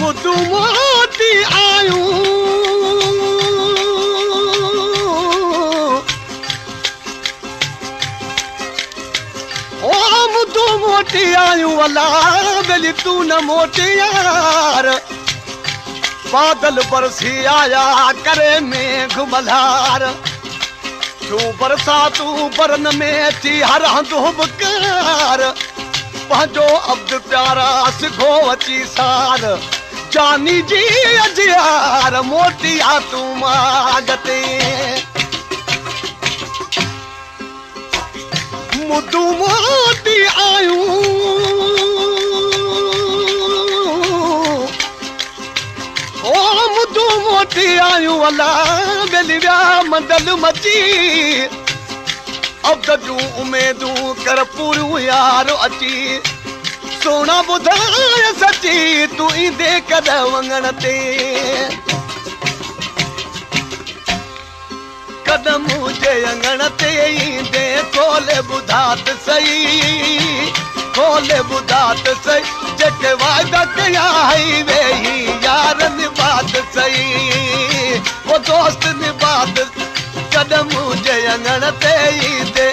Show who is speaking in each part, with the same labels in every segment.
Speaker 1: मुदू मोटी आयूं ओ मुदू मोटी आयूं अला बेली तू न मोटी यार बादल बरसी आया करे मेघ मल्हार तू बरसा तू बरन में थी हर हंधु बकार पंहिंजो अब्द प्यारा सिखो अची सार जानी जी अजियार मोटी आ तू मागते मुदू मोटी आयूं ओ मुदू मोटी आयूं अला गली विया मंडल मची अब जूं उमेदूं कर पूरियूं यार अची सोना ॿुधाए सची तूं ईंदे कॾहिं वङण ते कदम मुंहिंजे अङण ते ईंदे खोले ॿुधात सही खोले ॿुधात सही जेके वाइदा कया हई वेही यार निभात सही वो दोस्त निभात कदम मुंहिंजे अङण ते ईंदे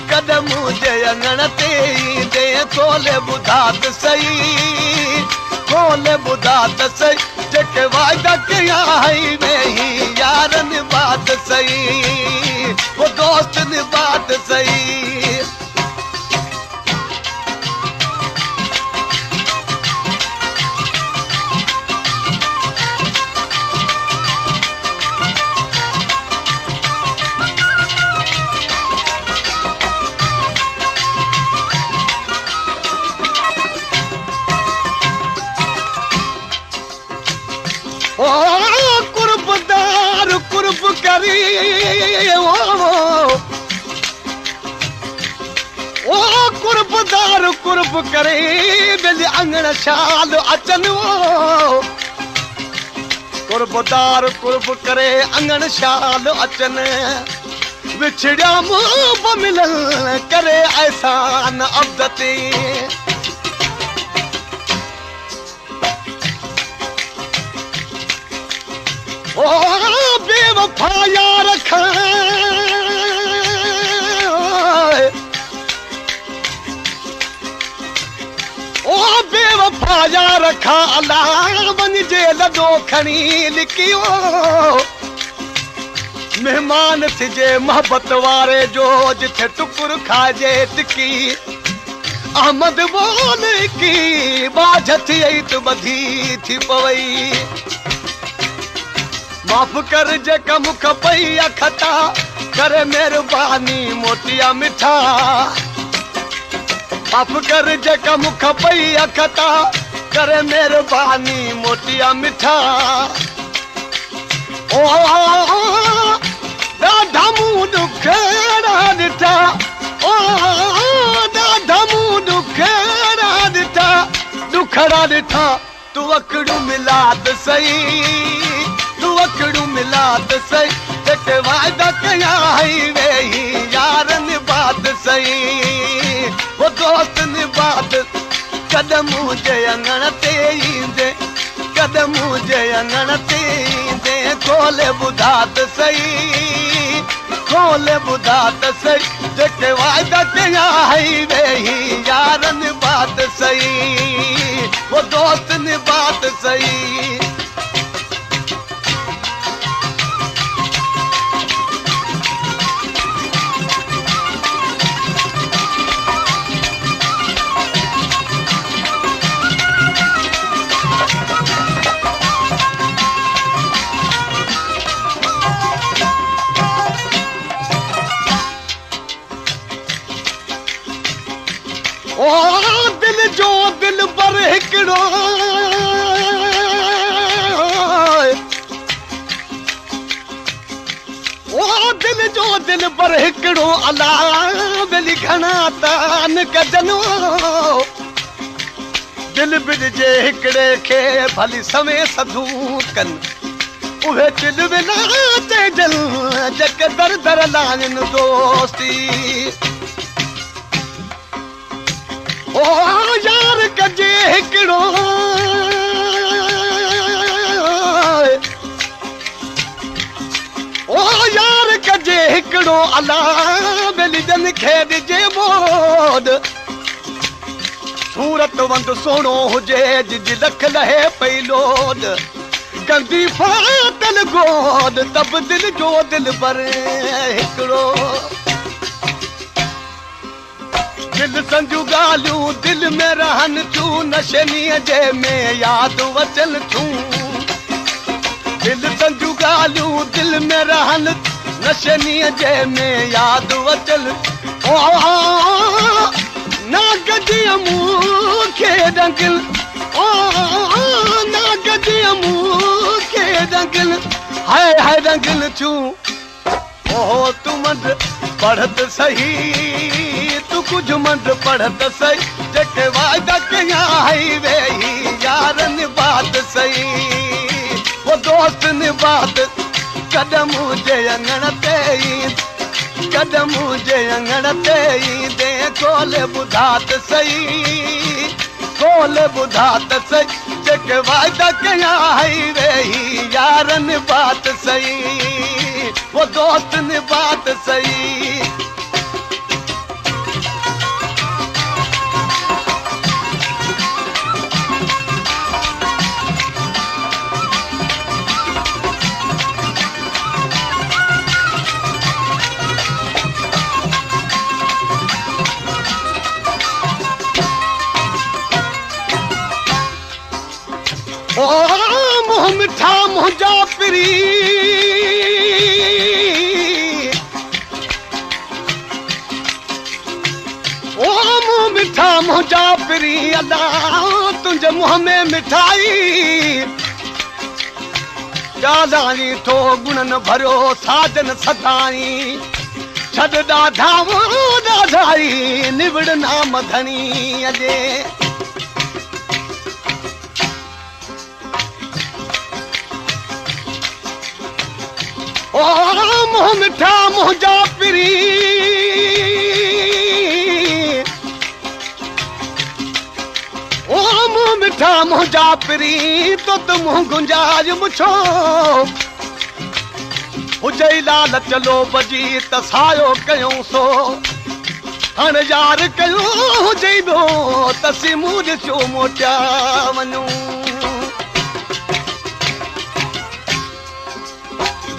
Speaker 1: कदम मुंहिंजे अङण ते ईंदे खोले ॿुधात सही खोले ॿुधात सही जेके वाइदा कया हई वेही यार निभात सही वो दोस्त निभात सही ओ कुर्बदार कुर्ब करी ओ कुर्बदार कुर्ब करे बेली अंगण शाल अचन कुर्बदार कुर्ब करे अंगण शाल अचन विछड़िया मुंह मिलन करे एहसान अब्दती ओ बेवफा यार ओ बेवफा यार खा अला वञ जे लॾो खणी लिकियो महिमान थिजे मोहबत वारे जो जिथे टुकुर खाइजे टिकी अहमद बोल की बाझ थी त ॿधी थी पवई माफ़ कर जेका मुख पई अखता करे महिरबानी मोटिया मिठा माफ़ कर जेका मुख पई अखता करे महिरबानी मोटिया मिठा ओ ॾाढा मूं ॾुखड़ा ॾिठा ओ ॾाढा मूं ॾुखड़ा ॾिठा ॾुखड़ा ॾिठा तूं अखड़ू मिलाद सही तू अखड़ू मिलाद सही जेके वाइदा कया हई वेही यार निभात सही वो दोस्त निभात कदम मुंहिंजे अङण ते ईंदे कदम मुंहिंजे अङण ते ईंदे खोले ॿुधात सही खोले ॿुधात सही जेके वाइदा कया हई वेही यार निभात सही वो दोस्त निभात सही ओ दिल जो दिल पर हिकिड़ो ओ दिल जो दिल पर हिकिड़ो अला बेली घणा तान कजनो दिल बिड़जे हिकिड़े खे भली समय सधू कन उहे दिल बिना चइजन जेके दर दर लाइन दोस्ती ओ यार कजे हिकिड़ो हिकिड़ो अला बेलिजन खे ॾिजे मोद सूरत वंद सोणो हुजे जिज लख लहे पई लोड कंदी फाटल गोद तब दिल जो दिल भर हिकिड़ो दिल संजू ॻाल्हियूं दिल में रहन थियूं नशनीअ जे में यादि वचल थियूं दिल संजू ॻाल्हियूं दिल में रहन नशनीअ जे में यादि वचल ना गॾिया मूंखे रंगिल ना गॾिया मूंखे रंगिल हाय हाय रंगिल थियूं ओहो तू मंद पढ़त सही तू कुझु मंद पढ़त सही जेके वाइदा कया हई वेही यारनि बात सही वो दोस्त ने बात कदम जे अंगण ते कदम जे अंगण ते ईंदे कोले ॿुधात सही कोले ॿुधात सही जेके वाइदा कया हई वेही यारनि बात सही वो दोस्त ने बात सही ओ मुँह मिठा मुंहिंजा पिरी ओ मुँह मिठा मुंहिंजा पिरी अदा तुंहिंजे मुंहं में मिठाई ॻाल्हाई थो गुणनि भरियो साजन सदाई छॾ ॾाढा ॾाढाई निबिड़ नाम धणीअ जे ओ मुँह मिठा मुंहिंजा पिरी ओ मुँह मिठा मुंहिंजा पिरी तो त मुंहुं गुंजाज मुछो हुजे लाल चलो बजी त सायो कयूं सो हाणे यार कयूं हुजे त सिमूं ॾिसो मोटिया वञूं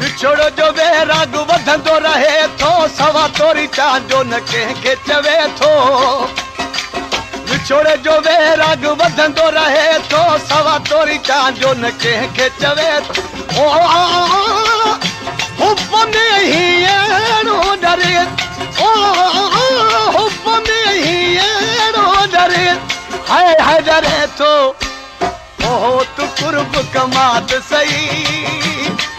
Speaker 1: विछोड़ जो वैराग वधंदो रहे थो सवा तोरी चांजो न कंहिंखे चवे थो विछोड़ जो वैराग वधंदो रहे थो सवा तोरी चांजो न कंहिंखे चवे थो हुब में ही अहिड़ो डरे हुब में ही अहिड़ो डरे हाय हाय डरे थो ओहो तू कुर्ब कमात सही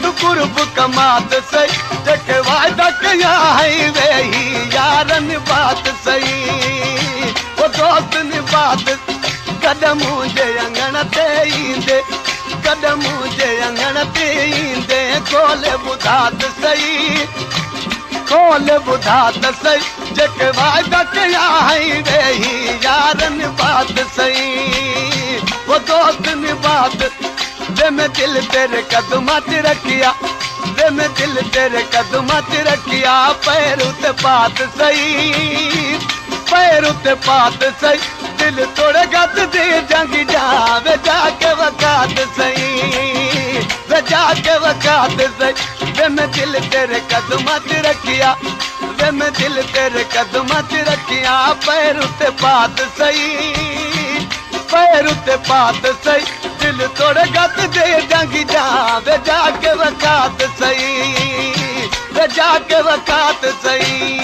Speaker 1: तू कुर्ब कमात सही जेके वाइदा कया हई वेही यारनि बात सही वो दोस्त ने बात कदम जे अंगण ते ईंदे कदम जे अंगण ते ईंदे कोले ॿुधात सही कोले ॿुधात सही जेके वाइदा कया हई वेही यारनि बात सही वो दोस्त ने बात वे में दिल तेरे कदमात रखिया वे में दिल तेरे कदमात रखिया पैर उते पात सही पैर उते पात सही दिल तोड़े गत दे जंगी जावे जाके वकात सही वे जाके वकात सही वे में दिल तेरे कदमात रखिया वे में दिल तेरे कदमात रखिया पैर उते पात सही पैर उते पात सही दिल तोड़े गत दे जंगी जावे जाके वकात सही वे जाके वकात सही